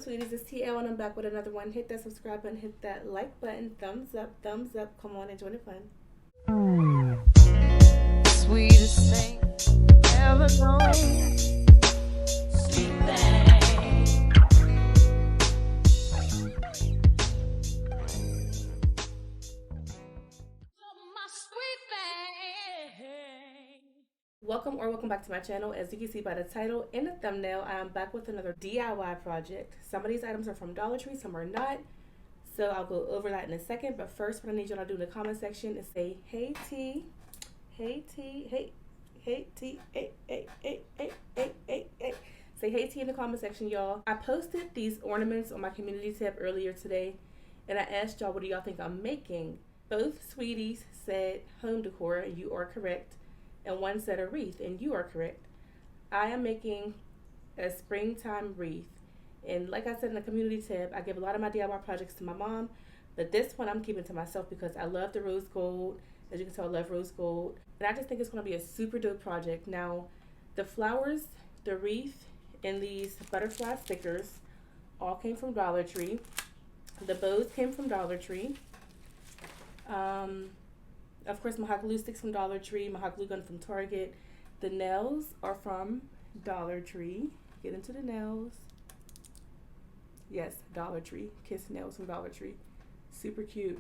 sweeties, it's TeeElle and I'm back with another one. Hit that subscribe button, hit that like button, thumbs up, come on and join the fun. Sweetest thing ever known. Sweet thing. My sweet thing. Welcome back to my channel. As you can see by the title and the thumbnail, I am back with another DIY project. Some of these items are from Dollar Tree, some are not. So I'll go over that in a second. But first, what I need y'all to do in the comment section is say, hey T, hey T, hey T, hey. Say hey T in the comment section, y'all. I posted these ornaments on my community tab earlier today, and I asked y'all, what do y'all think I'm making? Both sweeties said home decor, and you are correct. And one said a wreath, and you are correct. I am making a springtime wreath. And like I said in the community tab, I give a lot of my DIY projects to my mom, but this one I'm keeping to myself because I love the rose gold. As you can tell, I love rose gold. And I just think it's going to be a super dope project. Now, the flowers, the wreath, and these butterfly stickers all came from Dollar Tree. The bows came from Dollar Tree. Of course, my hot glue sticks from Dollar Tree, my hot glue gun from Target. The nails are from Dollar Tree. Get into the nails. Yes, Dollar Tree. Kiss nails from Dollar Tree. Super cute.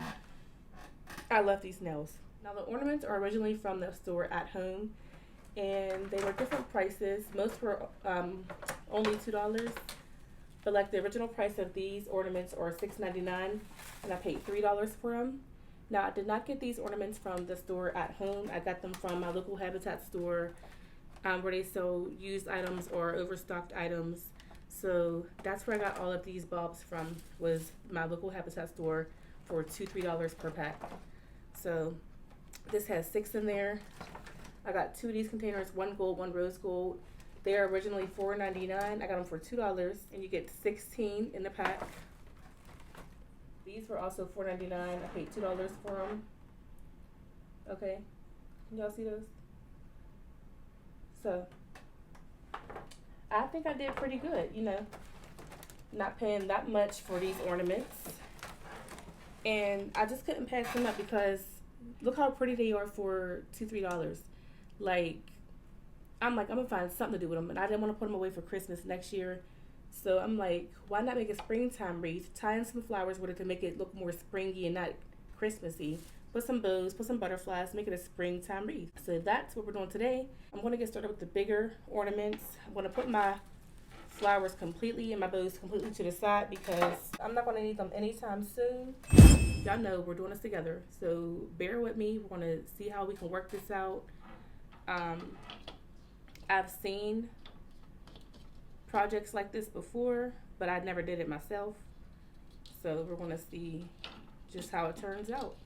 I love these nails. Now, the ornaments are originally from the store At Home, and they were different prices. Most were only $2, but like the original price of these ornaments are $6.99, and I paid $3 for them. Now, I did not get these ornaments from the store At Home. I got them from my local Habitat store where they sell used items or overstocked items. So that's where I got all of these bulbs from, was my local Habitat store for $2-3 per pack. So this has 6 in there. I got 2 of these containers, 1 gold, 1 rose gold. They are originally $4.99. I got them for $2, and you get 16 in the pack. These were also $4.99. I paid $2 for them. Okay, can y'all see those? So I think I did pretty good, you know, not paying that much for these ornaments. And I just couldn't pass them up because look how pretty they are for $2-3. Like, I'm gonna find something to do with them, and I didn't want to put them away for Christmas next year. So I'm like, why not make a springtime wreath? Tie in some flowers with it to make it look more springy and not Christmassy. Put some bows, put some butterflies, make it a springtime wreath. So that's what we're doing today. I'm going to get started with the bigger ornaments. I'm going to put my flowers completely and my bows completely to the side because I'm not going to need them anytime soon. Y'all know we're doing this together, so bear with me. We're going to see how we can work this out. I've seen projects like this before, but I never did it myself. So we're going to see just how it turns out.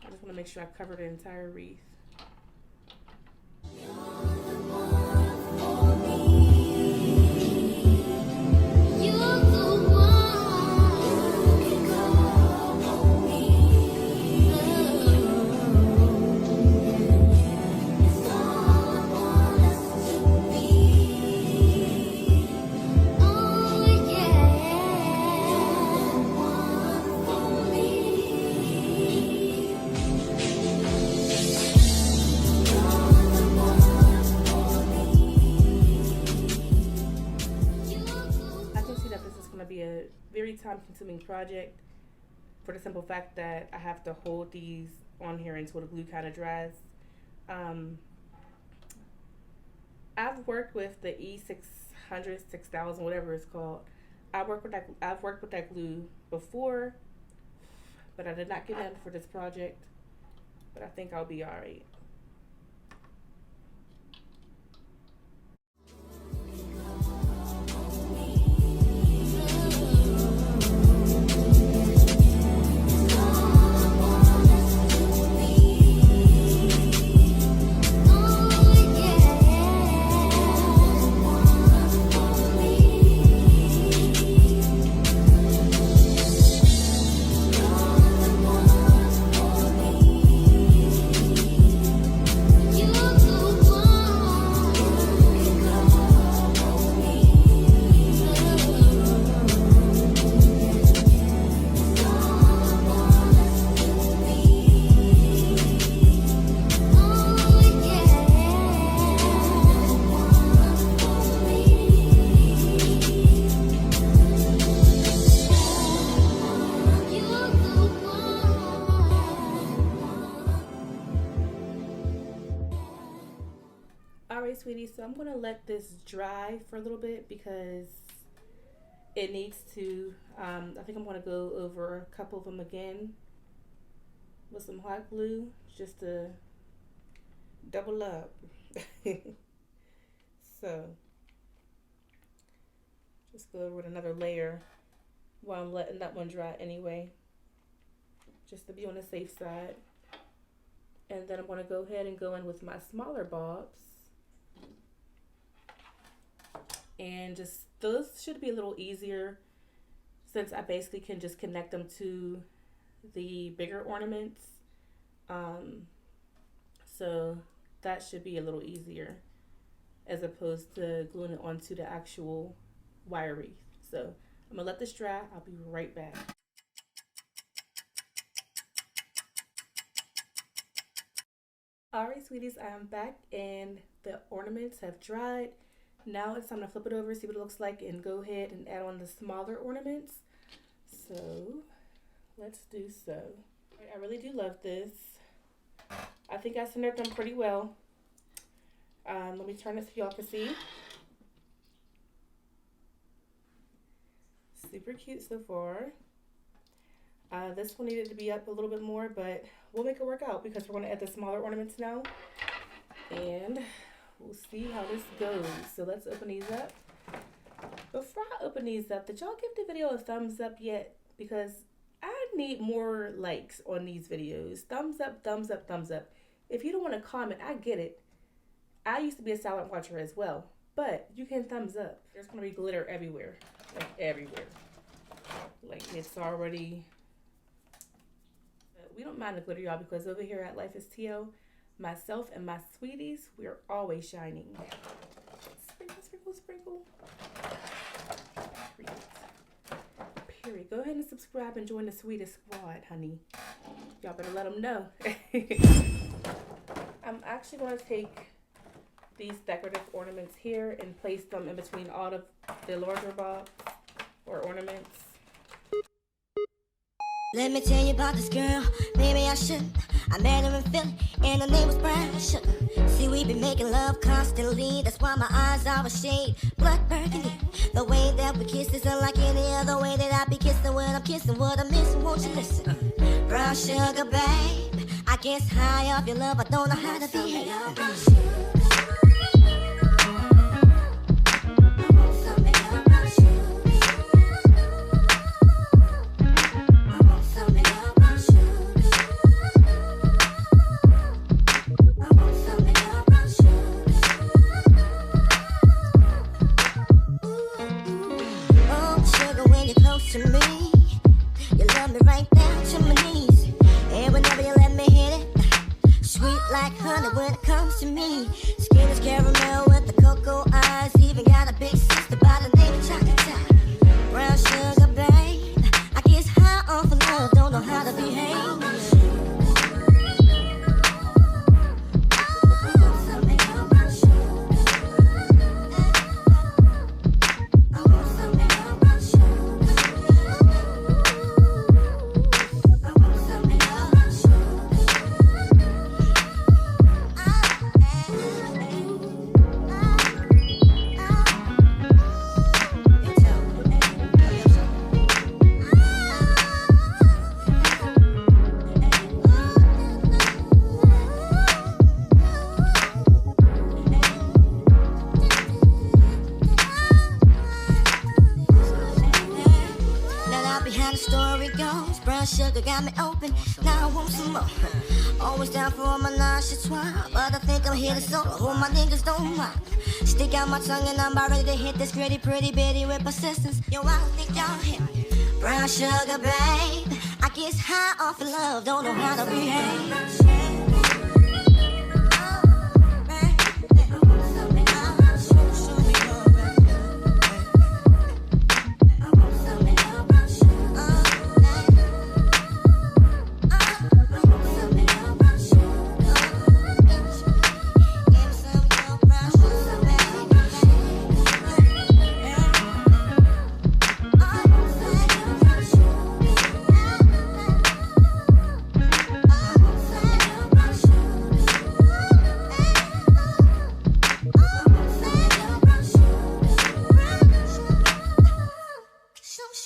I just want to make sure I cover the entire wreath. Be a very time-consuming project for the simple fact that I have to hold these on here until the glue kind of dries. I've worked with the E600, 6000, whatever it's called. I've worked with that glue before, but I did not get in for this project. But I think I'll be all right. sweetie, so I'm going to let this dry for a little bit because it needs to, I think I'm going to go over a couple of them again with some hot glue just to double up. So, just go over with another layer while I'm letting that one dry anyway, just to be on the safe side. And then I'm going to go ahead and go in with my smaller bobs. And just, those should be a little easier since I basically can just connect them to the bigger ornaments. So that should be a little easier as opposed to gluing it onto the actual wire wreath. So I'm gonna let this dry. I'll be right back. Alright, sweeties, I am back and the ornaments have dried. Now it's time to flip it over, see what it looks like, and go ahead and add on the smaller ornaments. So let's do so. I really do love this. I think I centered them pretty well. Let me turn this so y'all can see. Super cute so far. This one needed to be up a little bit more, but we'll make it work out because we're going to add the smaller ornaments now. And we'll see how this goes. So let's open these up. Before I open these up, did y'all give the video a thumbs up yet? Because I need more likes on these videos. Thumbs up, thumbs up, thumbs up. If you don't want to comment, I get it. I used to be a silent watcher as well, but you can thumbs up. There's going to be glitter everywhere. Like everywhere. Like it's already... We don't mind the glitter, y'all, because over here at Lifeasteeelle, myself and my sweeties, we are always shining. Sprinkle, sprinkle, sprinkle. Period. Go ahead and subscribe and join the sweetest squad, honey. Y'all better let them know. I'm actually going to take these decorative ornaments here and place them in between all of the larger bobs or ornaments. Let me tell you about this girl, maybe I shouldn't. I met her in Philly, and her name was Brown Sugar. See, we been making love constantly, that's why my eyes are a shade blood burgundy. The way that we kiss isn't like any other way that I be kissing when I'm kissing what I'm missing, won't you listen? Brown sugar, babe, I guess high off your love, I don't know how to behave. Brown sugar. Sugar got me open, now I want some more. Always down for my nonchalant, but I think I'm here to solo. Hold my niggas don't mind. Stick out my tongue and I'm about ready to hit this gritty, pretty bitty with persistence. Yo, I don't think y'all hit me. Brown sugar, babe, I guess high off of love, don't know how to behave.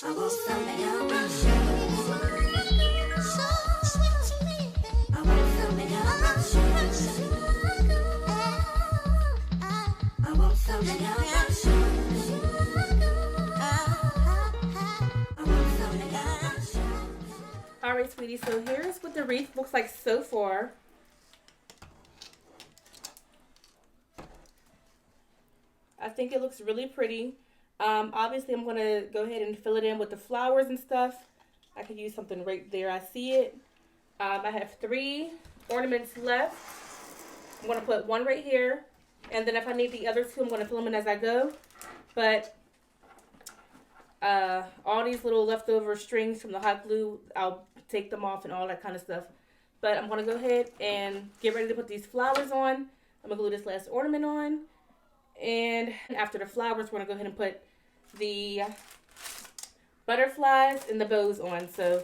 I want something else. So sweet to me. I want something else. I want something else. I want something else. Alright, sweetie, so here's what the wreath looks like so far. I think it looks really pretty. Obviously, I'm going to go ahead and fill it in with the flowers and stuff. I could use something right there. I see it. I have 3 ornaments left. I'm going to put one right here. And then if I need the other 2, I'm going to fill them in as I go. But all these little leftover strings from the hot glue, I'll take them off and all that kind of stuff. But I'm going to go ahead and get ready to put these flowers on. I'm going to glue this last ornament on. And after the flowers, we're going to go ahead and put the butterflies and the bows on. So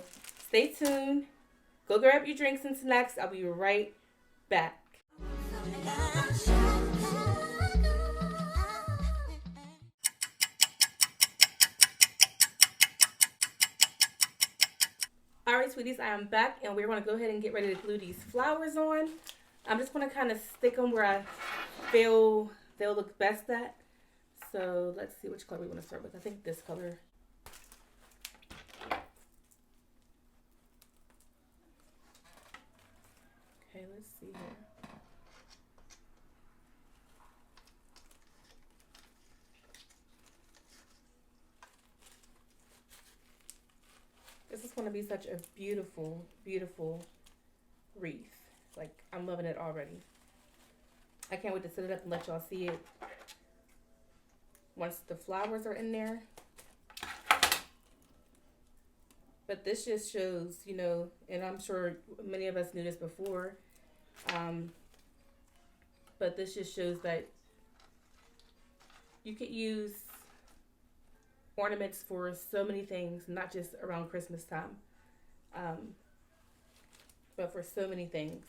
stay tuned. Go grab your drinks and snacks. I'll be right back. Alright, sweeties, I am back and we're going to go ahead and get ready to glue these flowers on. I'm just going to kind of stick them where I feel they'll look best at. So let's see which color we want to start with. I think this color. Okay, let's see here. This is going to be such a beautiful, beautiful wreath. Like, I'm loving it already. I can't wait to set it up and let y'all see it once the flowers are in there. But this just shows, you know, and I'm sure many of us knew this before, but this just shows that you could use ornaments for so many things, not just around Christmas time, but for so many things.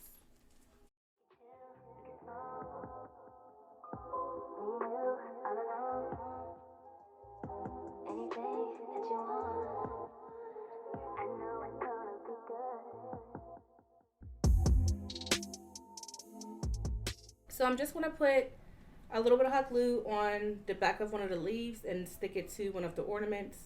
So I'm just going to put a little bit of hot glue on the back of one of the leaves and stick it to one of the ornaments.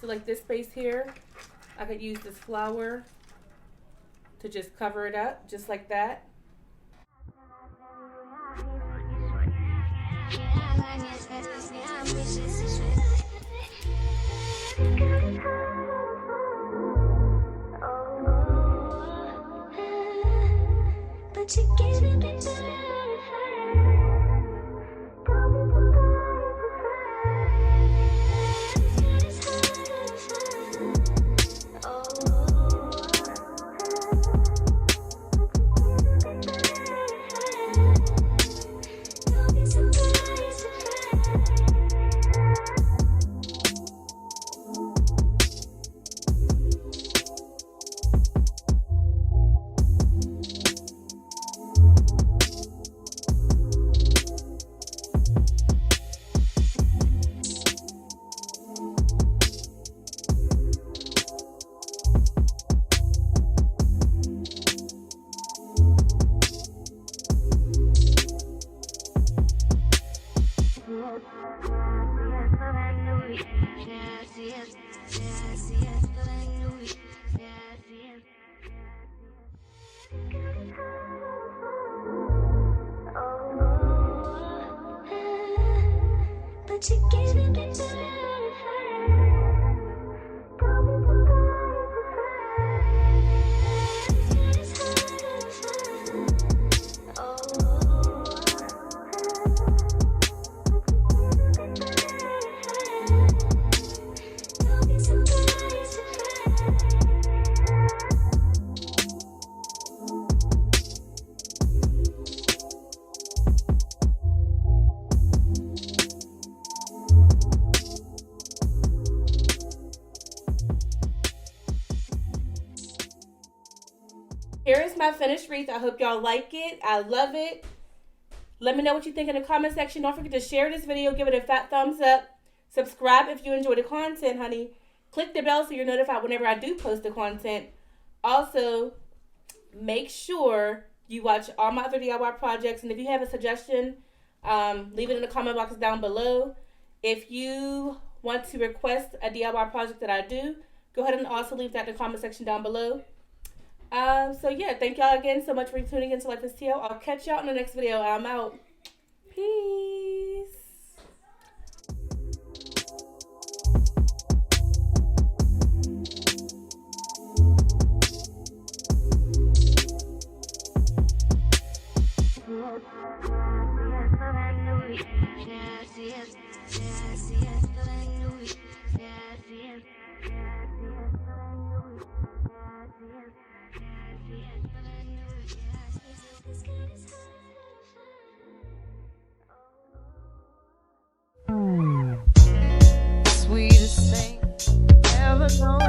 So like this space here, I could use this flower to just cover it up, just like that. But you giving me Here is my finished wreath. I hope y'all like it. I love it. Let me know what you think in the comment section. Don't forget to share this video. Give it a fat thumbs up. Subscribe if you enjoy the content, honey. Click the bell so you're notified whenever I do post the content. Also, make sure you watch all my other DIY projects. And if you have a suggestion, leave it in the comment box down below. If you want to request a DIY project that I do, go ahead and also leave that in the comment section down below. So yeah, thank y'all again so much for tuning into Lifeasteeelle. I'll catch y'all in the next video. I'm out. Peace. Sweetest thing ever known.